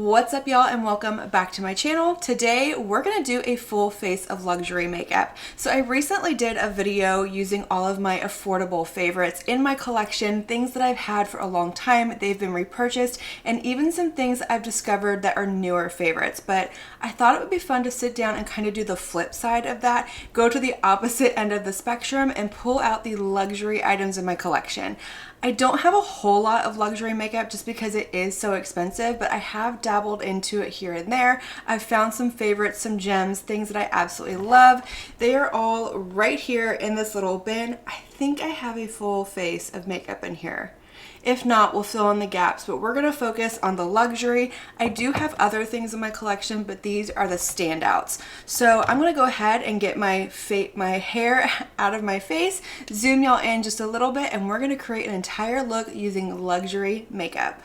What's up, y'all, and welcome back to my channel. Today we're gonna do a full face of luxury makeup. So I recently did a video using all of my affordable favorites in my collection, things that I've had for a long time, they've been repurchased, and even some things I've discovered that are newer favorites. But I thought it would be fun to sit down and kind of do the flip side of that, go to the opposite end of the spectrum and pull out the luxury items in my collection. I don't have a whole lot of luxury makeup just because it is so expensive, but I have dabbled into it here and there. I've found some favorites, some gems, things that I absolutely love. They are all right here in this little bin. I think I have a full face of makeup in here. If not, we'll fill in the gaps, but we're gonna focus on the luxury. I do have other things in my collection, but these are the standouts. So I'm gonna go ahead and get my hair out of my face, zoom y'all in just a little bit, and we're gonna create an entire look using luxury makeup.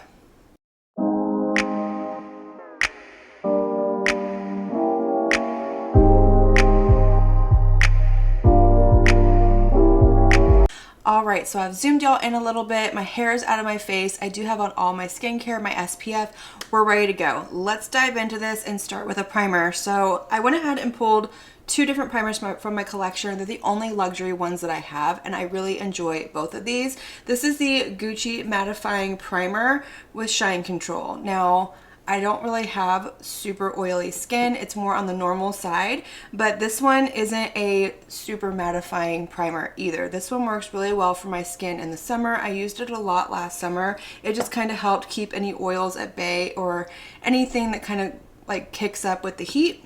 Alright, so I've zoomed y'all in a little bit. My hair is out of my face. I do have on all my skincare, my SPF. We're ready to go. Let's dive into this and start with a primer. So I went ahead and pulled two different primers from my collection. They're the only luxury ones that I have, and I really enjoy both of these. This is the Gucci Mattifying Primer with Shine Control. Now, I don't really have super oily skin. It's more on the normal side, but this one isn't a super mattifying primer either. This one works really well for my skin in the summer. I used it a lot last summer. It just kind of helped keep any oils at bay or anything that kind of like kicks up with the heat.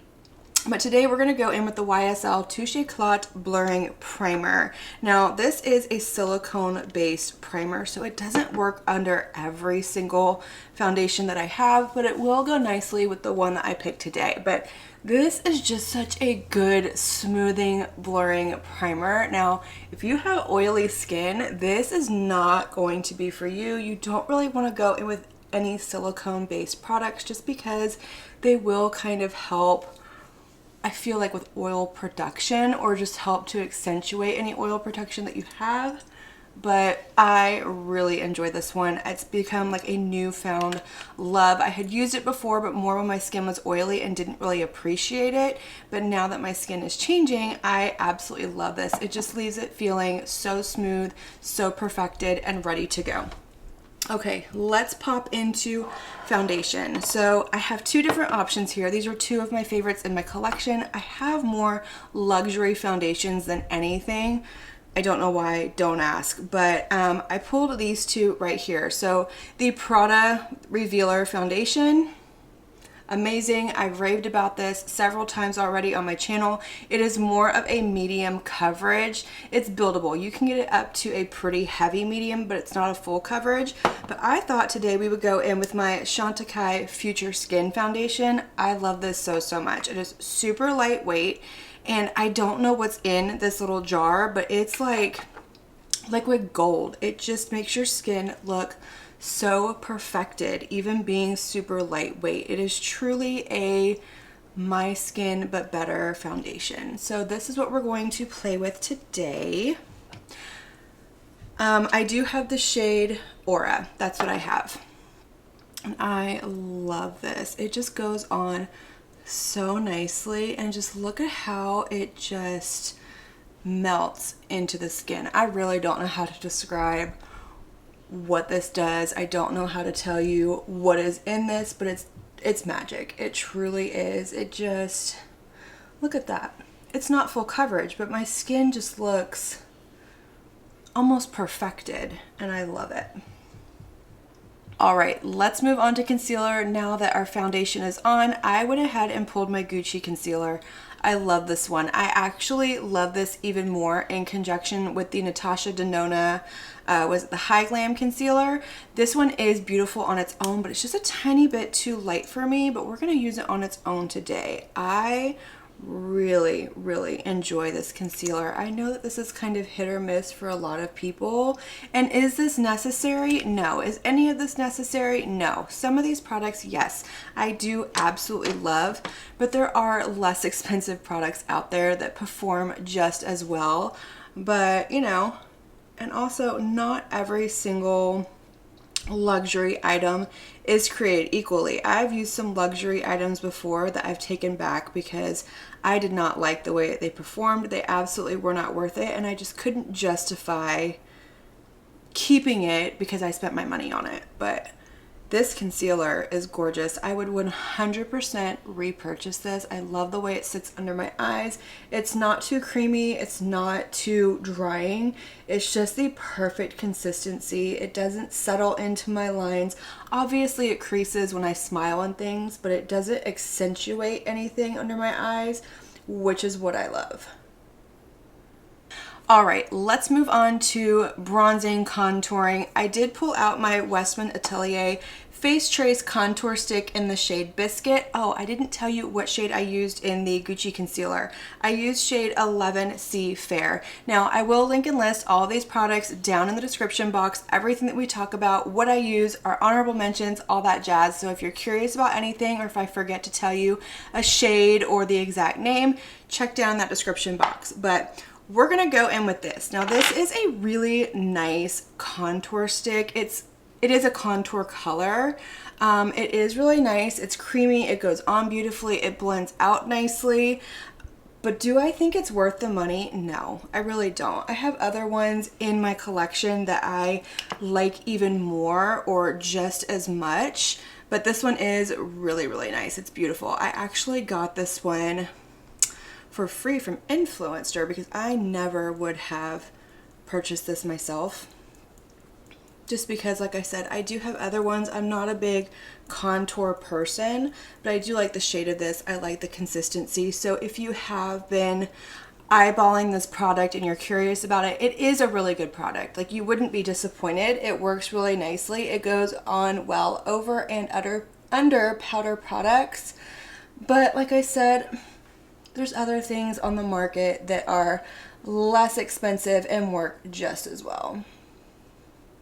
But today we're going to go in with the YSL Touche Éclat Blurring Primer. Now this is a silicone based primer, so it doesn't work under every single foundation that I have, but it will go nicely with the one that I picked today. But this is just such a good smoothing blurring primer. Now if you have oily skin, this is not going to be for you. You don't really want to go in with any silicone based products just because they will kind of help, I feel like, with oil production or just help to accentuate any oil production that you have. But I really enjoy this one. It's become like a newfound love. I had used it before, but more when my skin was oily and didn't really appreciate it. But now that my skin is changing, I absolutely love this. It just leaves it feeling so smooth, so perfected, and ready to go. Okay, let's pop into foundation. So I have two different options here. These are two of my favorites in my collection. I have more luxury foundations than anything. I don't know why, don't ask, but I pulled these two right here. So the Prada Revealer Foundation. Amazing. I've raved about this several times already on my channel. It is more of a medium coverage. It's buildable. You can get it up to a pretty heavy medium, but it's not a full coverage. But I thought today we would go in with my Chantecaille Future Skin Foundation. I love this so much. It is super lightweight, and I don't know what's in this little jar, but it's like liquid gold. It just makes your skin look so perfected, even being super lightweight. It is truly a my skin but better foundation. So this is what we're going to play with today. I do have the shade Aura. That's what I have. And I love this. It just goes on so nicely, and just look at how it just melts into the skin. I really don't know how to describe what this does. I don't know how to tell you what is in this, but it's magic. It truly is. It just, look at that. It's not full coverage, but my skin just looks almost perfected, and I love it. All right, let's move on to concealer. Now that our foundation is on, I went ahead and pulled my Gucci concealer. I love this one. I actually love this even more in conjunction with the Natasha Denona, was it the High Glam concealer? This one is beautiful on its own, but it's just a tiny bit too light for me, but we're gonna use it on its own today. I really enjoy this concealer. I know that this is kind of hit or miss for a lot of people. And is this necessary? No. Is any of this necessary? No. Some of these products, yes, I do absolutely love, but there are less expensive products out there that perform just as well. But, you know, and also not every single luxury item is created equally. I've used some luxury items before that I've taken back because I did not like the way they performed. They absolutely were not worth it, and I just couldn't justify keeping it because I spent my money on it. But this concealer is gorgeous. I would 100% repurchase this. I love the way it sits under my eyes. It's not too creamy. It's not too drying. It's just the perfect consistency. It doesn't settle into my lines. Obviously, it creases when I smile and things, but it doesn't accentuate anything under my eyes, which is what I love. All right, let's move on to bronzing, contouring. I did pull out my Westman Atelier Face Trace Contour Stick in the shade Biscuit. Oh, I didn't tell you what shade I used in the Gucci concealer. I used shade 11C Fair. Now, I will link and list all of these products down in the description box. Everything that we talk about, what I use, our honorable mentions, all that jazz. So if you're curious about anything, or if I forget to tell you a shade or the exact name, check down that description box. But we're gonna go in with this. Now, this is a really nice contour stick. It is a contour color. It is really nice. It's creamy. It goes on beautifully. It blends out nicely. But do I think it's worth the money? No, I really don't. I have other ones in my collection that I like even more or just as much. But this one is really, really nice. It's beautiful. I actually got this one for free from Influencer because I never would have purchased this myself, just because, like I said, I do have other ones. I'm not a big contour person, but I do like the shade of this. I like the consistency. So if you have been eyeballing this product and you're curious about it, it is a really good product. Like, you wouldn't be disappointed. It works really nicely. It goes on well over and under powder products. But like I said, there's other things on the market that are less expensive and work just as well.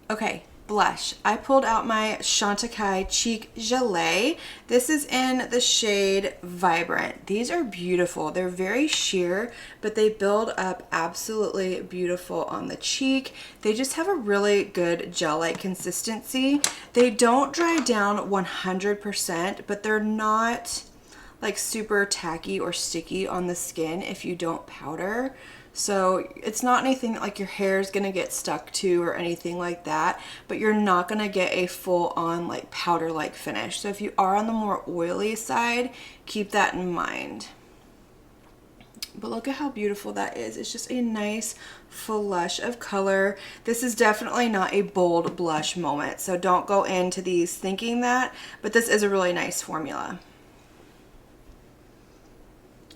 Okay, blush. I pulled out my Chantecaille Cheek Gelée. This is in the shade Vibrant. These are beautiful. They're very sheer, but they build up absolutely beautiful on the cheek. They just have a really good gel-like consistency. They don't dry down 100%, but they're not like super tacky or sticky on the skin if you don't powder. So it's not anything that like your hair is gonna get stuck to or anything like that, but you're not gonna get a full on like powder like finish. So if you are on the more oily side, keep that in mind. But look at how beautiful that is. It's just a nice flush of color. This is definitely not a bold blush moment, so don't go into these thinking that, but this is a really nice formula.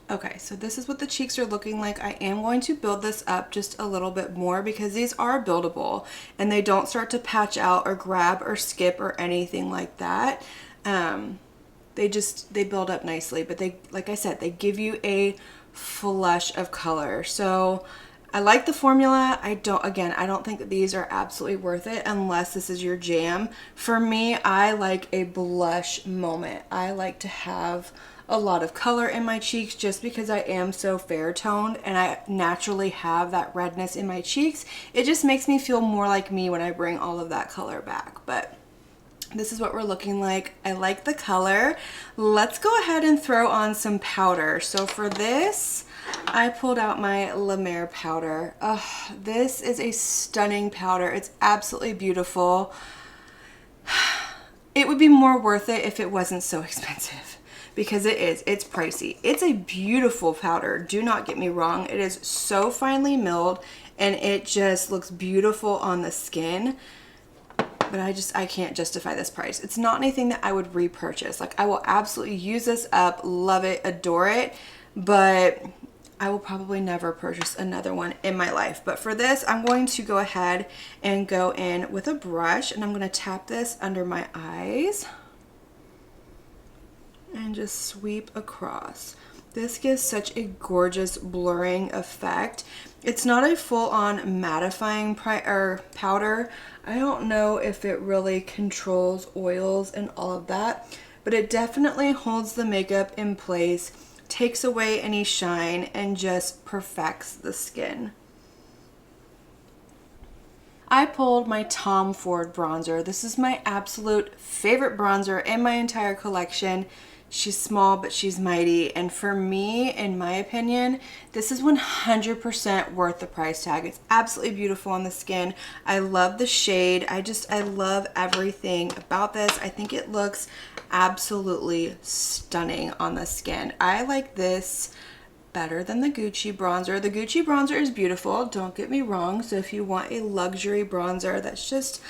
Okay, so this is what the cheeks are looking like. I am going to build this up just a little bit more because these are buildable and they don't start to patch out or grab or skip or anything like that. They build up nicely, but they, like I said, they give you a flush of color. So I like the formula. I don't think that these are absolutely worth it unless this is your jam. For me, I like a blush moment. I like to have a lot of color in my cheeks just because I am so fair toned and I naturally have that redness in my cheeks. It just makes me feel more like me when I bring all of that color back. But this is what we're looking like. I like the color. Let's go ahead and throw on some powder. So for this, I pulled out my La Mer powder. This is a stunning powder. It's absolutely beautiful. It would be more worth it if it wasn't so expensive, because it's pricey. It's a beautiful powder, do not get me wrong. It is so finely milled and it just looks beautiful on the skin, but I can't justify this price. It's not anything that I would repurchase. Like, I will absolutely use this up, love it, adore it, but I will probably never purchase another one in my life. But for this, I'm going to go ahead and go in with a brush and I'm gonna tap this under my eyes and just sweep across. This gives such a gorgeous blurring effect. It's not a full-on mattifying powder. I don't know if it really controls oils and all of that, but it definitely holds the makeup in place, takes away any shine, and just perfects the skin. I pulled my Tom Ford bronzer. This is my absolute favorite bronzer in my entire collection. She's small, but she's mighty. And for me, in my opinion, this is 100% worth the price tag. It's absolutely beautiful on the skin. I love the shade. I love everything about this. I think it looks absolutely stunning on the skin. I like this better than the Gucci bronzer. The Gucci bronzer is beautiful, don't get me wrong. So if you want a luxury bronzer that's just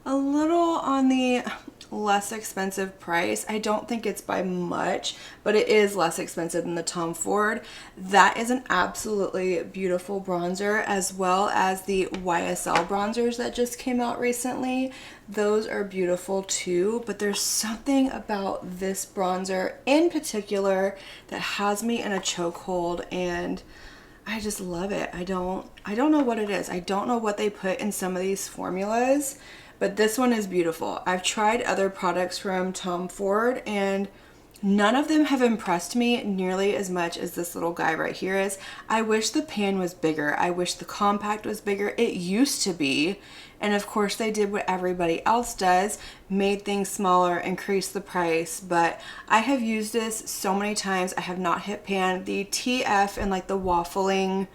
a little on the less expensive price, I don't think it's by much, but it is less expensive than the Tom Ford. That is an absolutely beautiful bronzer, as well as the YSL bronzers that just came out recently. Those are beautiful too, but there's something about this bronzer in particular that has me in a chokehold, and I just love it. I don't know what it is. I don't know what they put in some of these formulas, but this one is beautiful. I've tried other products from Tom Ford and none of them have impressed me nearly as much as this little guy right here is. I wish the pan was bigger. I wish the compact was bigger. It used to be. And of course they did what everybody else does, made things smaller, increased the price. But I have used this so many times. I have not hit pan. The TF and like the waffling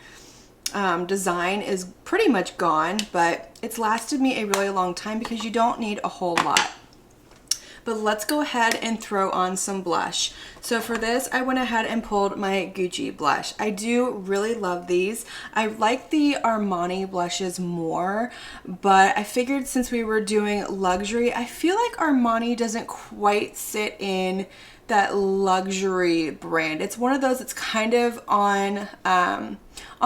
design is pretty much gone, but it's lasted me a really long time because you don't need a whole lot. But let's go ahead and throw on some blush. So for this, I went ahead and pulled my Gucci blush. I do really love these. I like the Armani blushes more, but I figured since we were doing luxury, I feel like Armani doesn't quite sit in that luxury brand. It's one of those that's kind of on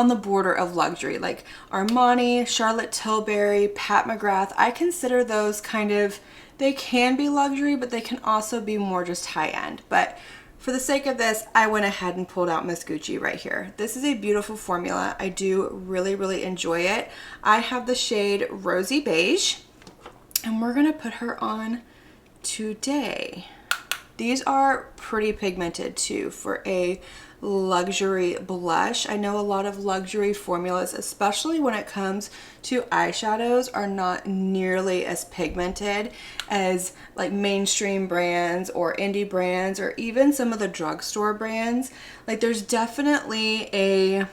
the border of luxury, like Armani, Charlotte Tilbury, Pat McGrath. I consider those kind of, they can be luxury, but they can also be more just high-end. But for the sake of this, I went ahead and pulled out Miss Gucci right here. This is a beautiful formula. I do really, really enjoy it. I have the shade Rosy Beige, and we're gonna put her on today. These are pretty pigmented too for a luxury blush. I know a lot of luxury formulas, especially when it comes to eyeshadows, are not nearly as pigmented as like mainstream brands or indie brands or even some of the drugstore brands. Like there's definitely a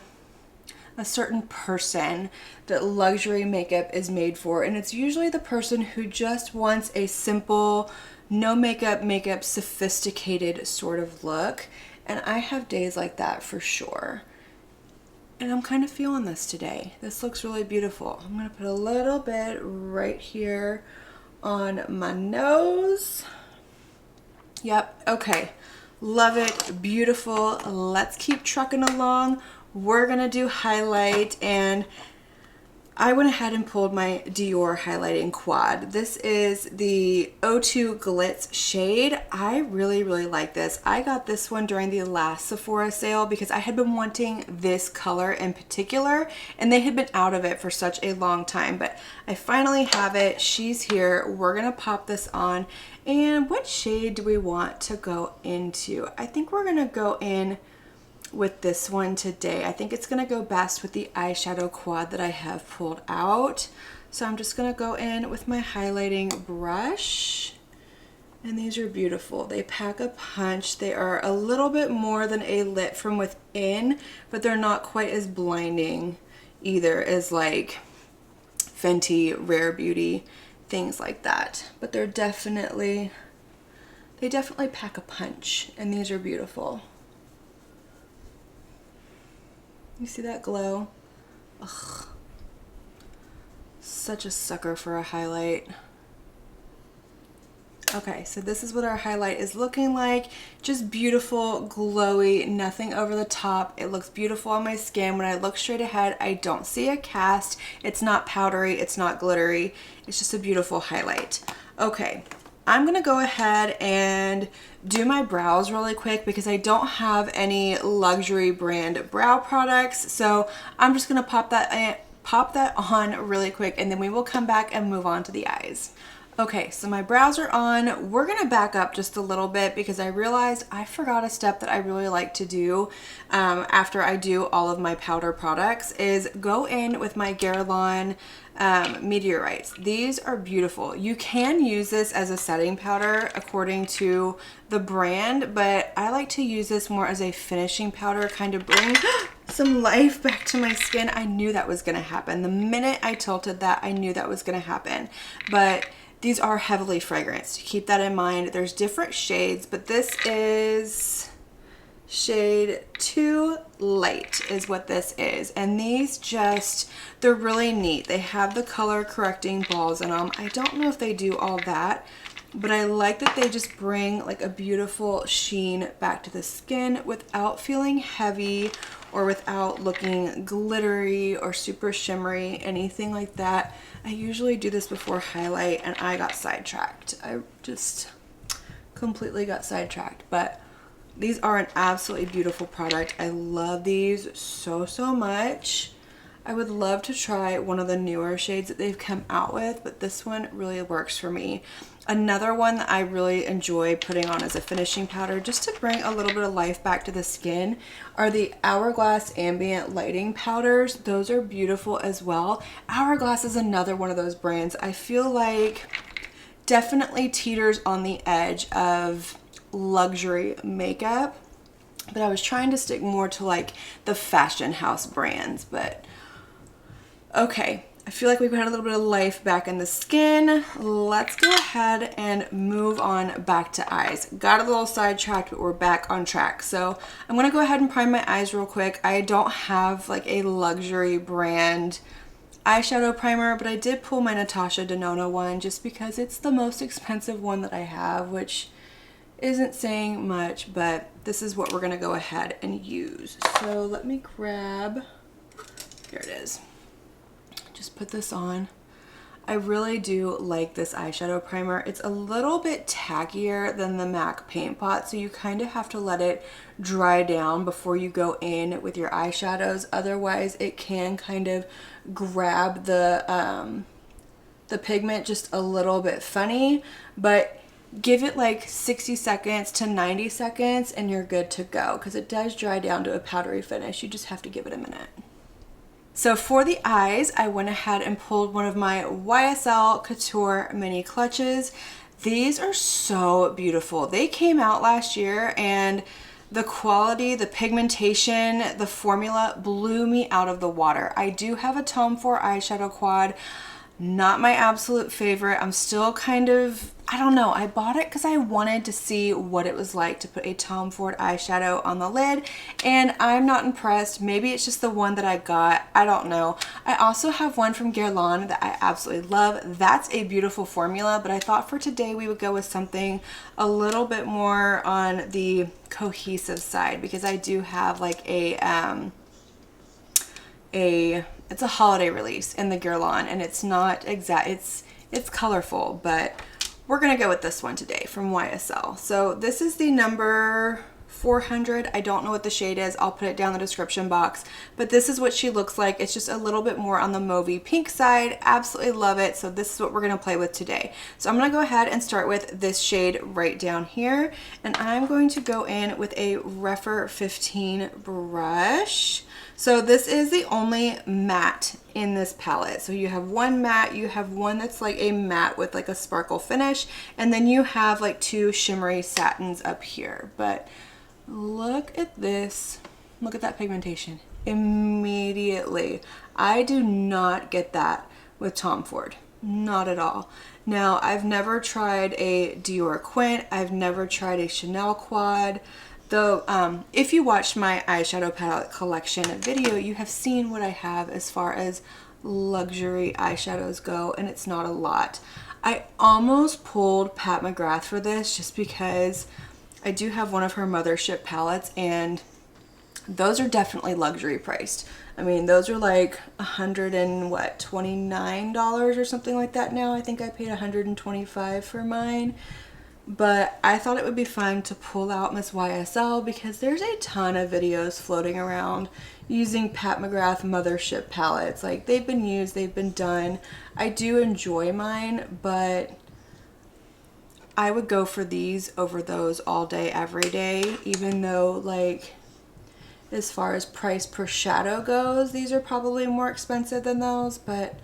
certain person that luxury makeup is made for, and it's usually the person who just wants a simple, no makeup, sophisticated sort of look. And I have days like that for sure. And I'm kind of feeling this today. This looks really beautiful. I'm gonna put a little bit right here on my nose. Yep, okay. Love it, beautiful. Let's keep trucking along. We're gonna do highlight, and I went ahead and pulled my Dior highlighting quad. This is the O2 Glitz shade. I really, really like this. I got this one during the last Sephora sale because I had been wanting this color in particular, and they had been out of it for such a long time, but I finally have it. She's here. We're gonna pop this on. And what shade do we want to go into? I think we're gonna go in with this one today. I think it's gonna go best with the eyeshadow quad that I have pulled out. So I'm just gonna go in with my highlighting brush, and these are beautiful. They pack a punch. They are a little bit more than a lit from within, but they're not quite as blinding either as like Fenty, Rare Beauty, things like that. But they definitely pack a punch, and these are beautiful. You see that glow? Ugh. Such a sucker for a highlight. Okay, so this is what our highlight is looking like. Just beautiful, glowy, nothing over the top. It looks beautiful on my skin. When I look straight ahead, I don't see a cast. It's not powdery, it's not glittery. It's just a beautiful highlight. Okay, I'm gonna go ahead and do my brows really quick because I don't have any luxury brand brow products. So I'm just gonna pop that on really quick, and then we will come back and move on to the eyes. Okay, so my brows are on. We're gonna back up just a little bit because I realized I forgot a step that I really like to do after I do all of my powder products is go in with my Guerlain meteorites. These are beautiful. You can use this as a setting powder according to the brand, but I like to use this more as a finishing powder, kind of bring some life back to my skin. I knew that was gonna happen. The minute I tilted that, I knew that was gonna happen. But these are heavily fragranced. Keep that in mind. There's different shades, but this is shade 2 Light is what this is. And these just, they're really neat. They have the color correcting balls in them. I don't know if they do all that, but I like that they just bring like a beautiful sheen back to the skin without feeling heavy or without looking glittery or super shimmery, anything like that. I usually do this before highlight and I got sidetracked. I just completely got sidetracked, but these are an absolutely beautiful product. I love these so much. I would love to try one of the newer shades that they've come out with, but this one really works for me. Another one that I really enjoy putting on as a finishing powder just to bring a little bit of life back to the skin are the Hourglass Ambient Lighting Powders. Those are beautiful as well. Hourglass is another one of those brands I feel like definitely teeters on the edge of luxury makeup, but I was trying to stick more to like the fashion house brands. But okay, I feel like we've had a little bit of life back in the skin. Let's go ahead and move on back to eyes. Got a little sidetracked, but we're back on track. So I'm gonna go ahead and prime my eyes real quick. I don't have like a luxury brand eyeshadow primer, but I did pull my Natasha Denona one just because it's the most expensive one that I have, which isn't saying much, but this is what we're gonna go ahead and use. So let me grab, here it is. Just put this on. I really do like this eyeshadow primer. It's a little bit tackier than the MAC Paint Pot, so you kind of have to let it dry down before you go in with your eyeshadows. Otherwise, it can kind of grab the pigment just a little bit funny, but give it like 60 seconds to 90 seconds and you're good to go because it does dry down to a powdery finish. You just have to give it a minute. So for the eyes, I went ahead and pulled one of my YSL Couture mini clutches. These are so beautiful. They came out last year and the quality, the pigmentation, the formula blew me out of the water. I do have a Tom Ford eyeshadow quad. Not my absolute favorite. I'm still kind of, I don't know. I bought it because I wanted to see what it was like to put a Tom Ford eyeshadow on the lid, and I'm not impressed. Maybe it's just the one that I got. I don't know. I also have one from Guerlain that I absolutely love. That's a beautiful formula, but I thought for today we would go with something a little bit more on the cohesive side because I do have like it's a holiday release in the Guerlain, and it's not exact, it's colorful, but we're gonna go with this one today from YSL. So this is the number 400. I don't know what the shade is. I'll put it down in the description box, but this is what she looks like. It's just a little bit more on the mauvey pink side. Absolutely love it. So this is what we're gonna play with today. So I'm gonna go ahead and start with this shade right down here, and I'm going to go in with a Rephr 15 brush. So this is the only matte in this palette. So you have one matte, you have one that's like a matte with like a sparkle finish, and then you have like two shimmery satins up here. But look at this, look at that pigmentation immediately. I do not get that with Tom Ford, not at all. Now, I've never tried a Dior Quint, I've never tried a Chanel Quad. Though, if you watched my eyeshadow palette collection video, you have seen what I have as far as luxury eyeshadows go, and it's not a lot. I almost pulled Pat McGrath for this just because I do have one of her Mothership palettes, and those are definitely luxury priced. I mean, those are like $129 or something like that now. I think I paid $125 for mine. But I thought it would be fun to pull out Miss YSL because there's a ton of videos floating around using Pat McGrath Mothership palettes. Like, they've been used, they've been done. I do enjoy mine, but I would go for these over those all day, every day, even though like as far as price per shadow goes, these are probably more expensive than those, but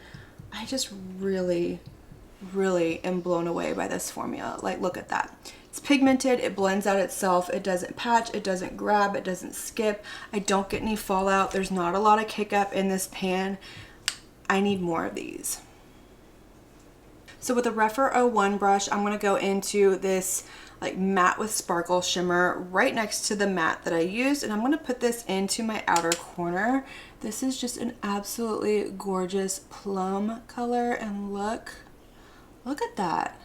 I just really am blown away by this formula. Like, look at that. It's pigmented, it blends out itself, it doesn't patch, it doesn't grab, it doesn't skip. I don't get any fallout. There's not a lot of kick up in this pan. I need more of these. So with a Rephr 01 brush, I'm gonna go into this like matte with sparkle shimmer right next to the matte that I used, and I'm gonna put this into my outer corner. This is just an absolutely gorgeous plum color, and look at that.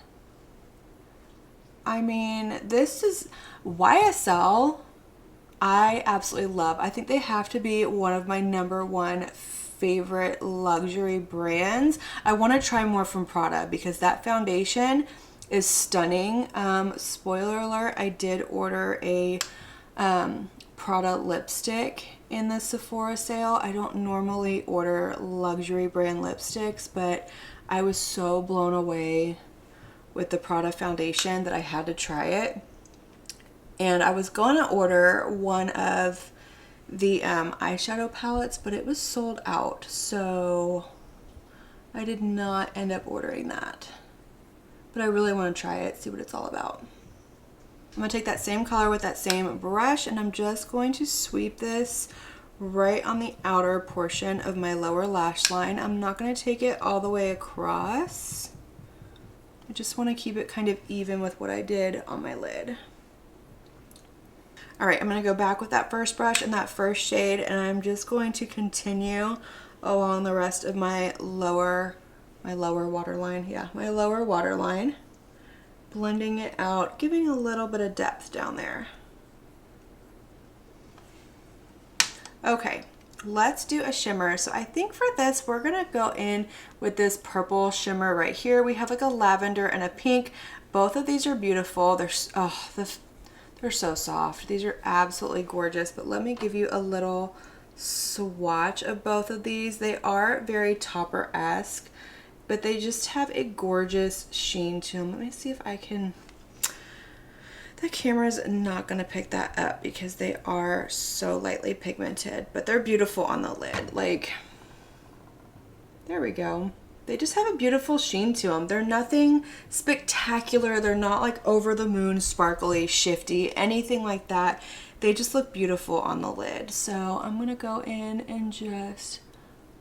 I mean, this is YSL. I absolutely love. I think they have to be one of my #1 favorite luxury brands. I want to try more from Prada because that foundation is stunning. Spoiler alert, I did order a Prada lipstick in the Sephora sale. I don't normally order luxury brand lipsticks, but I was so blown away with the Prada foundation that I had to try it. And I was going to order one of the eyeshadow palettes, but it was sold out, so I did not end up ordering that. But I really want to try it, see what it's all about. I'm going to take that same color with that same brush, and I'm just going to sweep this right on the outer portion of my lower lash line. I'm not going to take it all the way across. I just want to keep it kind of even with what I did on my lid. All right, I'm going to go back with that first brush and that first shade, and I'm just going to continue along the rest of my lower waterline. Yeah, my lower waterline, blending it out, giving a little bit of depth down there. Okay, let's do a shimmer. So I think for this, we're gonna go in with this purple shimmer right here. We have like a lavender and a pink. Both of these are beautiful. They're so soft. These are absolutely gorgeous, but let me give you a little swatch of both of these. They are very topper-esque, but they just have a gorgeous sheen to them. Let me see if I can, the camera's not gonna pick that up because they are so lightly pigmented, but they're beautiful on the lid. Like, there we go. They just have a beautiful sheen to them. They're nothing spectacular. They're not like over the moon, sparkly, shifty, anything like that. They just look beautiful on the lid. So I'm gonna go in and just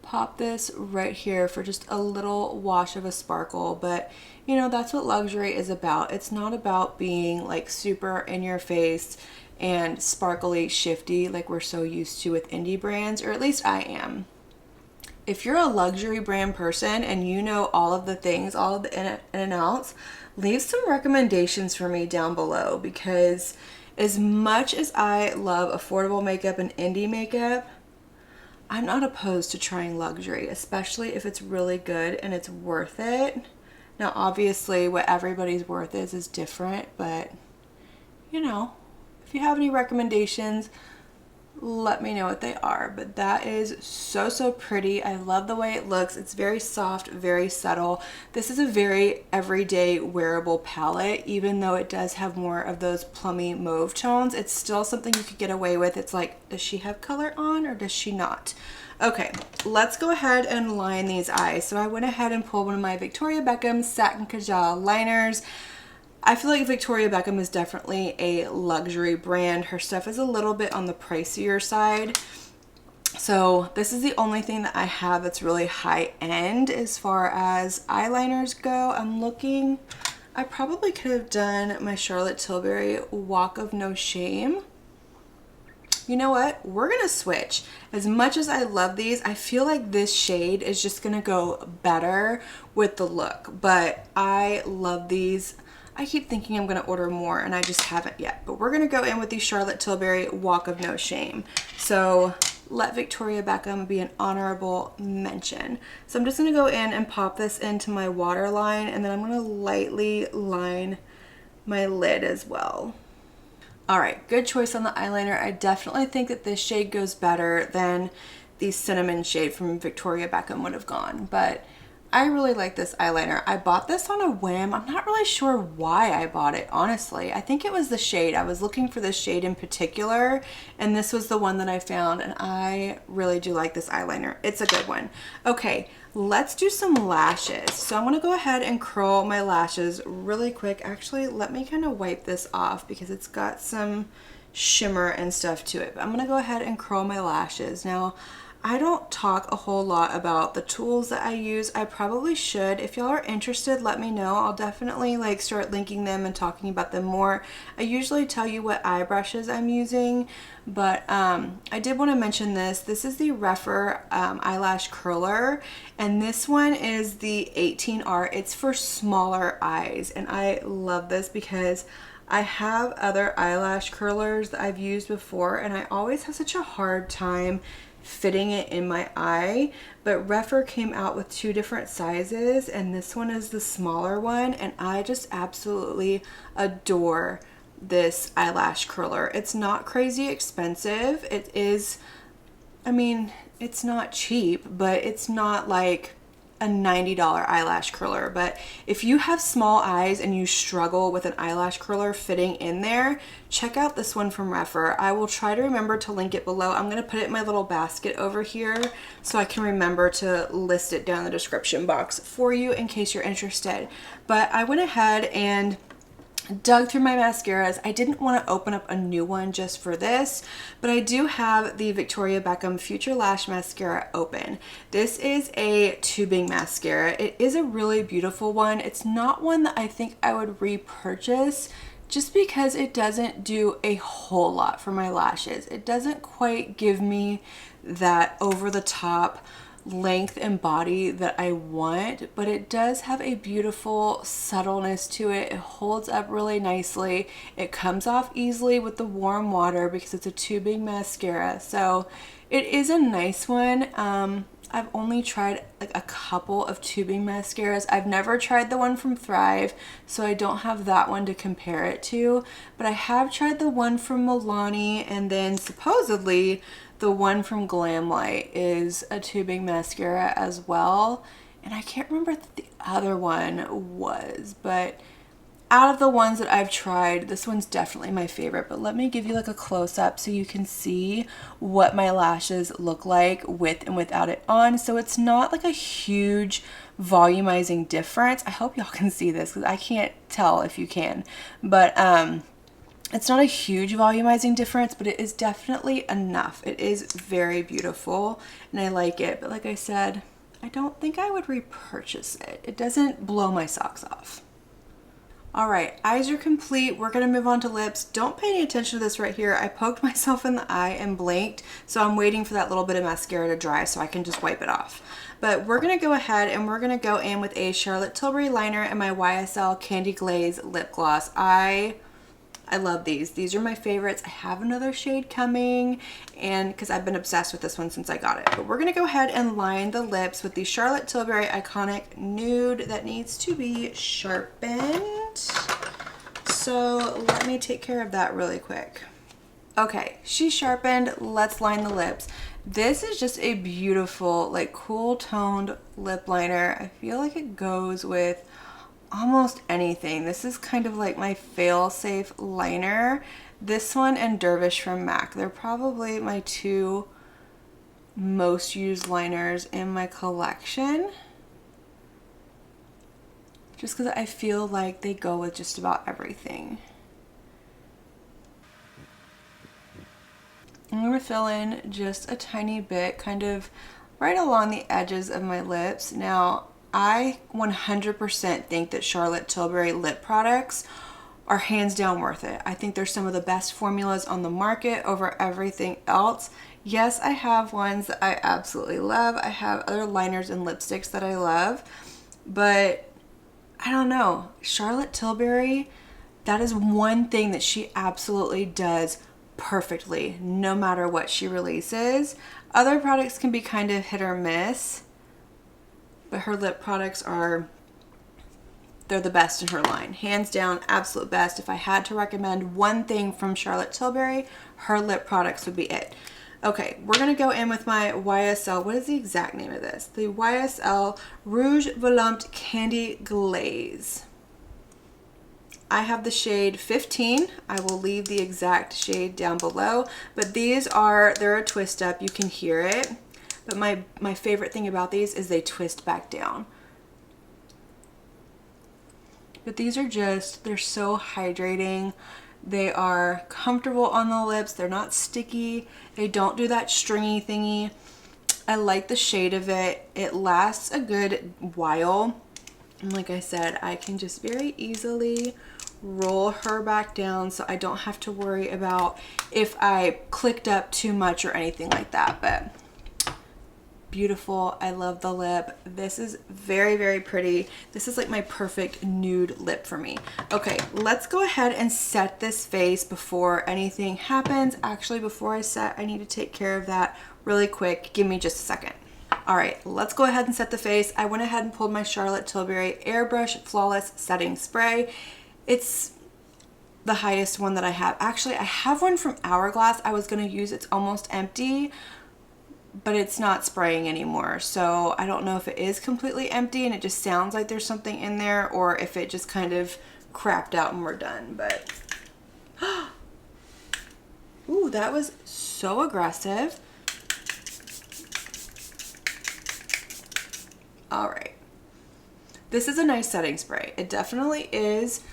pop this right here for just a little wash of a sparkle. But you know, that's what luxury is about. It's not about being like super in your face and sparkly, shifty like we're so used to with indie brands, or at least I am. If you're a luxury brand person and you know all of the things, all of the in and outs, leave some recommendations for me down below, because as much as I love affordable makeup and indie makeup, I'm not opposed to trying luxury, especially if it's really good and it's worth it. Now, obviously, what everybody's worth is different, but you know, if you have any recommendations, let me know what they are. But that is so pretty. I love the way it looks. It's very soft, very subtle. This is a very everyday wearable palette. Even though it does have more of those plummy mauve tones, it's still something you could get away with. It's like, does she have color on or does she not? Okay, let's go ahead and line these eyes. So I went ahead and pulled one of my Victoria Beckham Satin Kajal liners. I feel like Victoria Beckham is definitely a luxury brand. Her stuff is a little bit on the pricier side. So this is the only thing that I have that's really high end as far as eyeliners go. I'm looking, I probably could have done my Charlotte Tilbury Walk of No Shame. You know what? We're gonna switch. As much as I love these, I feel like this shade is just gonna go better with the look, but I love these. I keep thinking I'm gonna order more and I just haven't yet, but we're gonna go in with the Charlotte Tilbury Walk of No Shame. So let Victoria Beckham be an honorable mention. So I'm just gonna go in and pop this into my waterline, and then I'm gonna lightly line my lid as well. All right, good choice on the eyeliner. I definitely think that this shade goes better than the cinnamon shade from Victoria Beckham would have gone, but I really like this eyeliner. I bought this on a whim. I'm not really sure why I bought it, honestly. I think it was the shade. I was looking for this shade in particular, and this was the one that I found, and I really do like this eyeliner. It's a good one. Okay, let's do some lashes. So I'm gonna go ahead and curl my lashes really quick. Actually, let me kind of wipe this off because it's got some shimmer and stuff to it. But I'm gonna go ahead and curl my lashes. Now, I don't talk a whole lot about the tools that I use. I probably should. If y'all are interested, let me know. I'll definitely like start linking them and talking about them more. I usually tell you what eye brushes I'm using, but I did want to mention this. This is the Refer eyelash curler, and this one is the 18R. It's for smaller eyes, and I love this because I have other eyelash curlers that I've used before, and I always have such a hard time fitting it in my eye, but Refer came out with 2 different sizes, and this one is the smaller one, and I just absolutely adore this eyelash curler. It's not crazy expensive. It is, I mean, it's not cheap, but it's not like a $90 eyelash curler. But if you have small eyes and you struggle with an eyelash curler fitting in there, check out this one from Refer. I will try to remember to link it below. I'm going to put it in my little basket over here so I can remember to list it down in the description box for you in case you're interested. But I went ahead and dug through my mascaras. I didn't want to open up a new one just for this, but I do have the Victoria Beckham Future Lash Mascara open. This is a tubing mascara. It is a really beautiful one. It's not one that I think I would repurchase just because it doesn't do a whole lot for my lashes. It doesn't quite give me that over the top length and body that I want, but it does have a beautiful subtleness to it. It holds up really nicely. It comes off easily with the warm water because it's a tubing mascara. So it is a nice one. I've only tried like a couple of tubing mascaras. I've never tried the one from Thrive, so I don't have that one to compare it to, but I have tried the one from Milani, and then supposedly the one from Glamlight is a tubing mascara as well. And I can't remember what the other one was, but out of the ones that I've tried, this one's definitely my favorite. But let me give you like a close-up so you can see what my lashes look like with and without it on. So it's not like a huge volumizing difference. I hope y'all can see this because I can't tell if you can. But it's not a huge volumizing difference, but it is definitely enough. It is very beautiful and I like it. But like I said, I don't think I would repurchase it. It doesn't blow my socks off. All right, eyes are complete. We're gonna move on to lips. Don't pay any attention to this right here. I poked myself in the eye and blinked, so I'm waiting for that little bit of mascara to dry so I can just wipe it off. But we're gonna go ahead and we're gonna go in with a Charlotte Tilbury liner and my YSL Candy Glaze lip gloss. I love these. These are my favorites. I have another shade coming, and because I've been obsessed with this one since I got it. But we're gonna go ahead and line the lips with the Charlotte Tilbury Iconic Nude that needs to be sharpened. So let me take care of that really quick. Okay, she's sharpened. Let's line the lips. This is just a beautiful, like cool toned lip liner. I feel like it goes with almost anything. This is kind of like my fail-safe liner. This one and Dervish from MAC. They're probably my 2 most used liners in my collection. Just because I feel like they go with just about everything. I'm going to fill in just a tiny bit, kind of right along the edges of my lips. Now, I 100% think that Charlotte Tilbury lip products are hands down worth it. I think they're some of the best formulas on the market over everything else. Yes, I have ones that I absolutely love. I have other liners and lipsticks that I love, but I don't know. Charlotte Tilbury, that is one thing that she absolutely does perfectly, no matter what she releases. Other products can be kind of hit or miss, but her lip products they're the best in her line. Hands down, absolute best. If I had to recommend one thing from Charlotte Tilbury, her lip products would be it. Okay, we're gonna go in with my YSL. What is the exact name of this? The YSL Rouge Volupte Candy Glaze. I have the shade 15. I will leave the exact shade down below, but they're a twist up. You can hear it. But my favorite thing about these is they twist back down. But these are they're so hydrating. They are comfortable on the lips. They're not sticky. They don't do that stringy thingy. I like the shade of it. It lasts a good while. And like I said, I can just very easily roll her back down so I don't have to worry about if I clicked up too much or anything like that. But beautiful. I love the lip. This is very, very pretty. This is like my perfect nude lip for me. Okay, let's go ahead and set this face before anything happens. Actually, before I set, I need to take care of that really quick. Give me just a second. All right, let's go ahead and set the face. I went ahead and pulled my Charlotte Tilbury Airbrush Flawless Setting Spray. It's the highest one that I have. Actually, I have one from Hourglass I was gonna use. It's almost empty, but it's not spraying anymore. So I don't know if it is completely empty and it just sounds like there's something in there, or if it just kind of crapped out and we're done. But ooh, that was so aggressive. All right, this is a nice setting spray. It definitely is.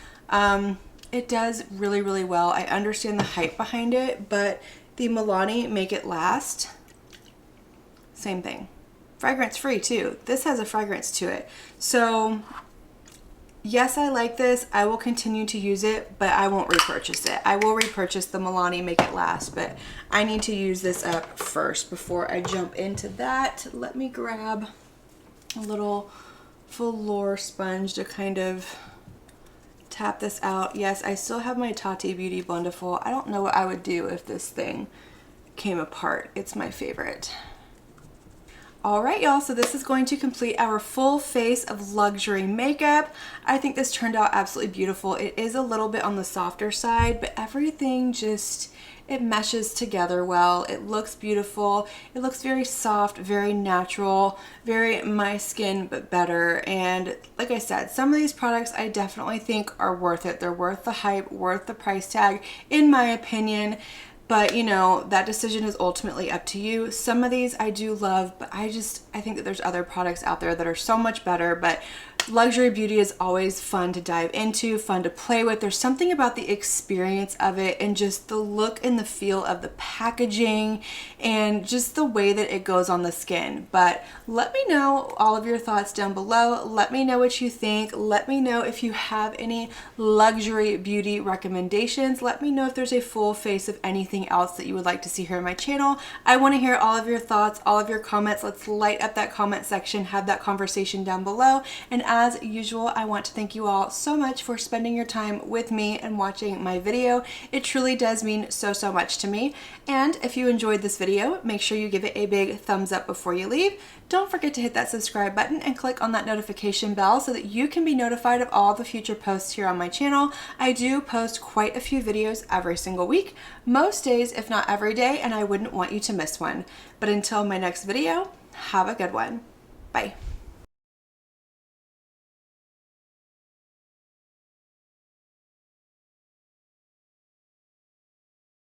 It does really, really well. I understand the hype behind it, but the Milani Make It Last, same thing. Fragrance free too. This has a fragrance to it. So yes, I like this. I will continue to use it, but I won't repurchase it. I will repurchase the Milani Make It Last, but I need to use this up first before I jump into that. Let me grab a little velour sponge to kind of tap this out. Yes, I still have my Tati Beauty Blendiful. I don't know what I would do if this thing came apart. It's my favorite. All right, y'all, so this is going to complete our full face of luxury makeup. I think this turned out absolutely beautiful. It is a little bit on the softer side, but everything just, it meshes together well. It looks beautiful. It looks very soft, very natural, very my skin, but better. And like I said, some of these products I definitely think are worth it. They're worth the hype, worth the price tag, in my opinion. But you know, that decision is ultimately up to you. Some of these I do love, but I think that there's other products out there that are so much better. But luxury beauty is always fun to dive into, fun to play with. There's something about the experience of it and just the look and the feel of the packaging and just the way that it goes on the skin. But let me know all of your thoughts down below. Let me know what you think. Let me know if you have any luxury beauty recommendations. Let me know if there's a full face of anything else that you would like to see here on my channel. I want to hear all of your thoughts, all of your comments. Let's light up that comment section, have that conversation down below. And as usual, I want to thank you all so much for spending your time with me and watching my video. It truly does mean so, so much to me. And if you enjoyed this video, make sure you give it a big thumbs up before you leave. Don't forget to hit that subscribe button and click on that notification bell so that you can be notified of all the future posts here on my channel. I do post quite a few videos every single week, most days, if not every day, and I wouldn't want you to miss one. But until my next video, have a good one. Bye.